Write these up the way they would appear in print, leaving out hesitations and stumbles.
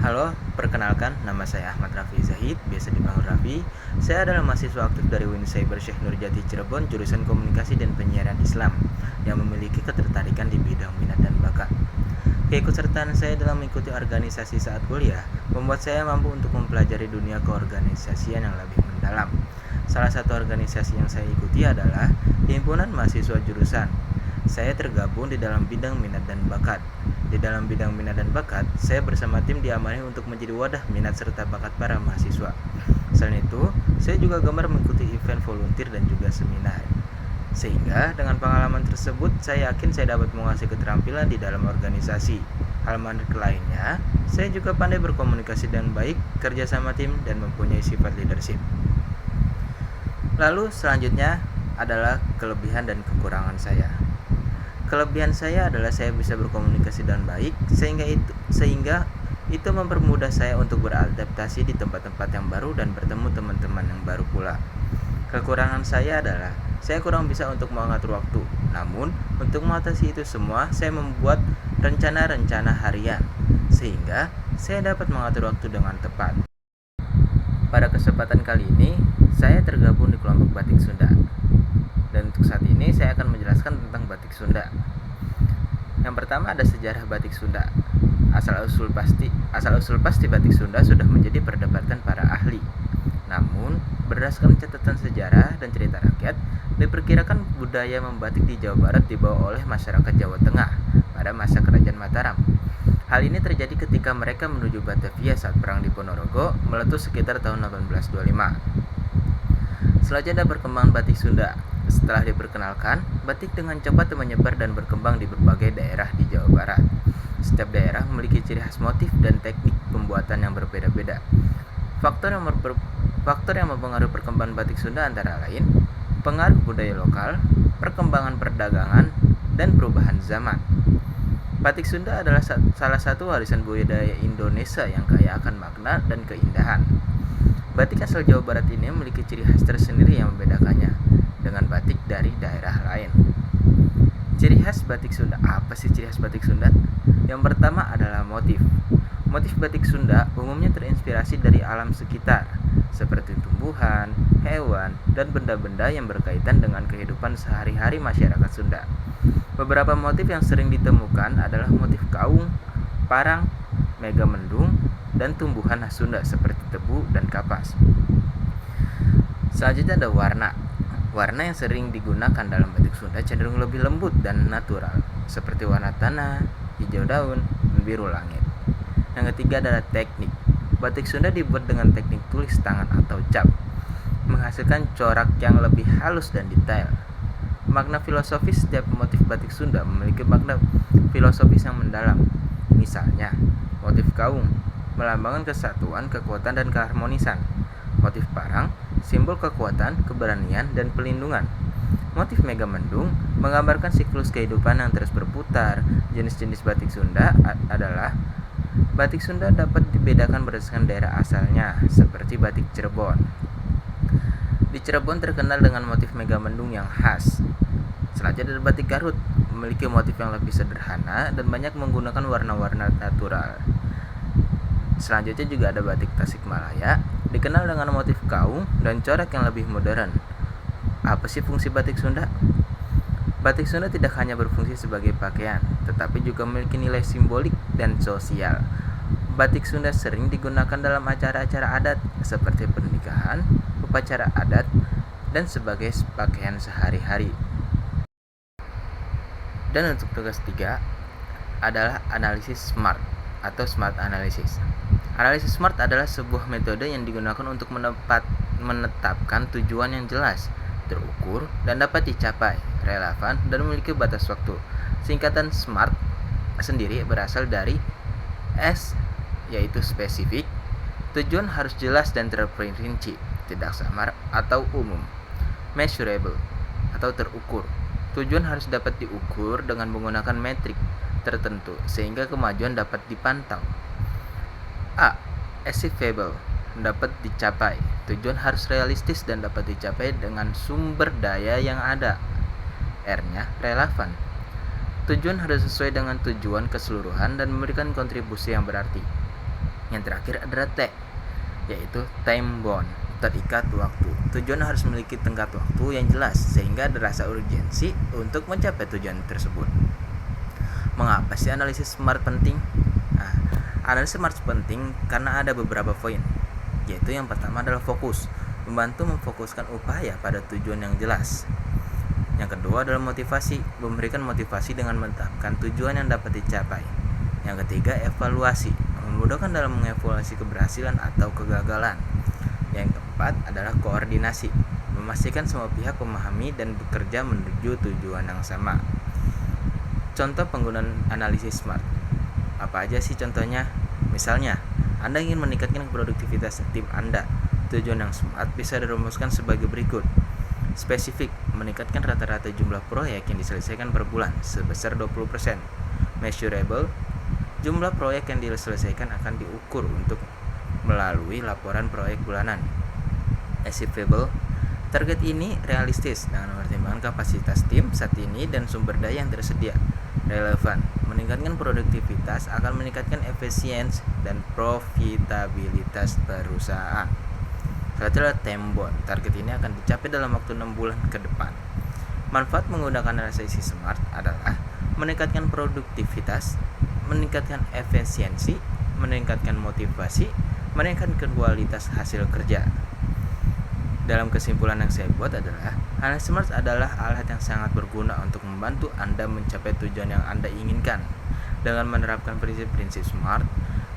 Halo, perkenalkan, nama saya Ahmad Raffi Zahid, biasa dipanggil Raffi. Saya adalah mahasiswa aktif dari UIN Cyber Syekh Nurjati Cirebon, jurusan Komunikasi dan Penyiaran Islam, yang memiliki ketertarikan di bidang minat dan bakat. Keikutsertaan saya dalam mengikuti organisasi saat kuliah membuat saya mampu untuk mempelajari dunia keorganisasian yang lebih mendalam. Salah satu organisasi yang saya ikuti adalah Himpunan Mahasiswa Jurusan. Saya tergabung di dalam bidang minat dan bakat. Di dalam bidang minat dan bakat, saya bersama tim diamanahi untuk menjadi wadah minat serta bakat para mahasiswa. Selain itu, saya juga gemar mengikuti event volunteer dan juga seminar. Sehingga dengan pengalaman tersebut, saya yakin saya dapat menguasai keterampilan di dalam organisasi. Hal menarik lainnya, saya juga pandai berkomunikasi dengan baik, kerja sama tim, dan mempunyai sifat leadership. Lalu selanjutnya adalah kelebihan dan kekurangan saya. Kelebihan saya adalah saya bisa berkomunikasi dengan baik, sehingga itu mempermudah saya untuk beradaptasi di tempat-tempat yang baru dan bertemu teman-teman yang baru pula. Kekurangan saya adalah saya kurang bisa untuk mengatur waktu. Namun, untuk mengatasi itu semua, saya membuat rencana-rencana harian, sehingga saya dapat mengatur waktu dengan tepat. Pada kesempatan kali ini, saya tergabung di kelompok Batik Sunda. Dan untuk saat ini saya akan menjelaskan tentang Batik Sunda. Yang pertama ada sejarah Batik Sunda. Asal-usul pasti Batik Sunda sudah menjadi perdebatan para ahli. Namun, berdasarkan catatan sejarah dan cerita rakyat, diperkirakan budaya membatik di Jawa Barat dibawa oleh masyarakat Jawa Tengah pada masa Kerajaan Mataram. Hal ini terjadi ketika mereka menuju Batavia saat Perang di Ponorogo meletus sekitar tahun 1825. Selanjutnya ada perkembangan Batik Sunda. Setelah diperkenalkan, batik dengan cepat menyebar dan berkembang di berbagai daerah di Jawa Barat. Setiap daerah memiliki ciri khas motif dan teknik pembuatan yang berbeda-beda. Faktor yang mempengaruhi perkembangan batik Sunda antara lain pengaruh budaya lokal, perkembangan perdagangan, dan perubahan zaman. Batik Sunda adalah salah satu warisan budaya Indonesia yang kaya akan makna dan keindahan. Batik asal Jawa Barat ini memiliki ciri khas tersendiri yang membedakannya dengan batik dari daerah lain. Ciri khas batik Sunda. Apa sih ciri khas batik Sunda? Yang pertama adalah motif. Motif batik Sunda umumnya terinspirasi dari alam sekitar, seperti tumbuhan, hewan, dan benda-benda yang berkaitan dengan kehidupan sehari-hari masyarakat Sunda. Beberapa motif yang sering ditemukan adalah motif kaung, parang, megamendung, dan tumbuhan khas Sunda seperti tebu dan kapas. Selanjutnya ada warna. Warna yang sering digunakan dalam batik Sunda cenderung lebih lembut dan natural, seperti warna tanah, hijau daun, dan biru langit. Yang ketiga adalah teknik. Batik Sunda dibuat dengan teknik tulis tangan atau cap, menghasilkan corak yang lebih halus dan detail. Makna filosofis setiap motif batik Sunda memiliki makna filosofis yang mendalam. Misalnya, motif kaung melambangkan kesatuan, kekuatan, dan keharmonisan. Motif parang simbol kekuatan, keberanian, dan pelindungan. Motif megamendung menggambarkan siklus kehidupan yang terus berputar. Jenis-jenis batik Sunda adalah batik Sunda dapat dibedakan berdasarkan daerah asalnya, seperti batik Cirebon. Di Cirebon terkenal dengan motif megamendung yang khas. Selanjutnya ada batik Garut, memiliki motif yang lebih sederhana dan banyak menggunakan warna-warna natural. Selanjutnya juga ada batik Tasikmalaya, dikenal dengan motif kaung dan corak yang lebih modern. Apa sih fungsi batik Sunda? Batik Sunda tidak hanya berfungsi sebagai pakaian, tetapi juga memiliki nilai simbolik dan sosial. Batik Sunda sering digunakan dalam acara-acara adat seperti pernikahan, upacara adat, dan sebagai pakaian sehari-hari. Dan untuk tugas 3 adalah analisis SMART atau SMART Analysis. Analisis SMART adalah sebuah metode yang digunakan untuk menetapkan tujuan yang jelas, terukur, dan dapat dicapai, relevan, dan memiliki batas waktu. Singkatan SMART sendiri berasal dari S, yaitu spesifik, tujuan harus jelas dan terperinci, tidak samar atau umum. Measurable atau terukur, tujuan harus dapat diukur dengan menggunakan metrik tertentu sehingga kemajuan dapat dipantau. A. Achievable, dapat dicapai, tujuan harus realistis dan dapat dicapai dengan sumber daya yang ada. R-nya relevan, tujuan harus sesuai dengan tujuan keseluruhan dan memberikan kontribusi yang berarti. Yang terakhir adalah T, yaitu time bound, terikat waktu. Tujuan harus memiliki tenggat waktu yang jelas sehingga ada rasa urgensi untuk mencapai tujuan tersebut. Mengapa sih analisis SMART penting? Nah, analisis SMART penting karena ada beberapa poin, yaitu yang pertama adalah fokus, membantu memfokuskan upaya pada tujuan yang jelas. Yang kedua adalah motivasi, memberikan motivasi dengan menetapkan tujuan yang dapat dicapai. Yang ketiga, evaluasi, memudahkan dalam mengevaluasi keberhasilan atau kegagalan. Yang keempat adalah koordinasi, memastikan semua pihak memahami dan bekerja menuju tujuan yang sama. Contoh penggunaan analisis SMART. Apa aja sih contohnya? Misalnya, Anda ingin meningkatkan produktivitas tim Anda. Tujuan yang SMART bisa dirumuskan sebagai berikut. Spesifik, meningkatkan rata-rata jumlah proyek yang diselesaikan per bulan sebesar 20%. Measurable, jumlah proyek yang diselesaikan akan diukur untuk melalui laporan proyek bulanan. Achievable, target ini realistis dengan mempertimbangkan kapasitas tim saat ini dan sumber daya yang tersedia. Relevan, meningkatkan produktivitas akan meningkatkan efisiensi dan profitabilitas perusahaan. Setelah time bound, target ini akan dicapai dalam waktu 6 bulan ke depan. Manfaat menggunakan analisis SMART adalah meningkatkan produktivitas, meningkatkan efisiensi, meningkatkan motivasi, meningkatkan kualitas hasil kerja. Dalam kesimpulan yang saya buat adalah, analisis SMART adalah alat yang sangat berguna untuk membantu Anda mencapai tujuan yang Anda inginkan. Dengan menerapkan prinsip-prinsip SMART,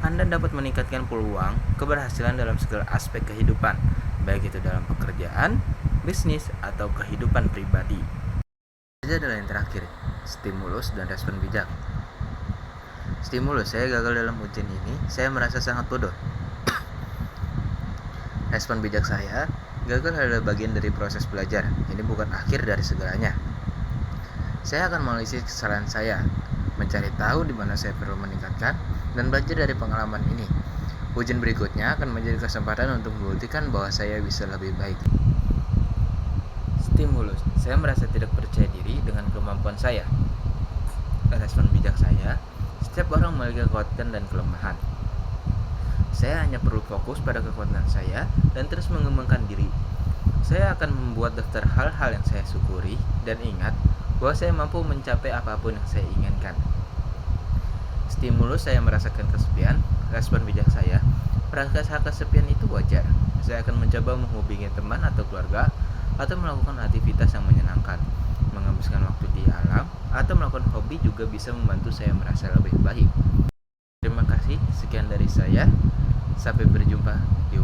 Anda dapat meningkatkan peluang keberhasilan dalam segala aspek kehidupan, baik itu dalam pekerjaan, bisnis, atau kehidupan pribadi. Ini adalah yang terakhir, stimulus dan respon bijak. Stimulus, saya gagal dalam ujian ini, saya merasa sangat bodoh. Respon bijak saya, gagal adalah bagian dari proses belajar, ini bukan akhir dari segalanya. Saya akan menganalisis kesalahan saya, mencari tahu di mana saya perlu meningkatkan, dan belajar dari pengalaman ini. Ujian berikutnya akan menjadi kesempatan untuk membuktikan bahwa saya bisa lebih baik. Stimulus, saya merasa tidak percaya diri dengan kemampuan saya. Respon bijak saya, setiap orang memiliki kekuatan dan kelemahan. Saya hanya perlu fokus pada kekuatan saya dan terus mengembangkan diri. Saya akan membuat daftar hal-hal yang saya syukuri dan ingat bahwa saya mampu mencapai apapun yang saya inginkan. Stimulus, saya merasakan kesepian. Respon bijak saya, merasa kesepian itu wajar. Saya akan mencoba menghubungi teman atau keluarga atau melakukan aktivitas yang menyenangkan. Menghabiskan waktu di alam atau melakukan hobi juga bisa membantu saya merasa lebih baik. Terima kasih, sekian dari saya. Sampai berjumpa di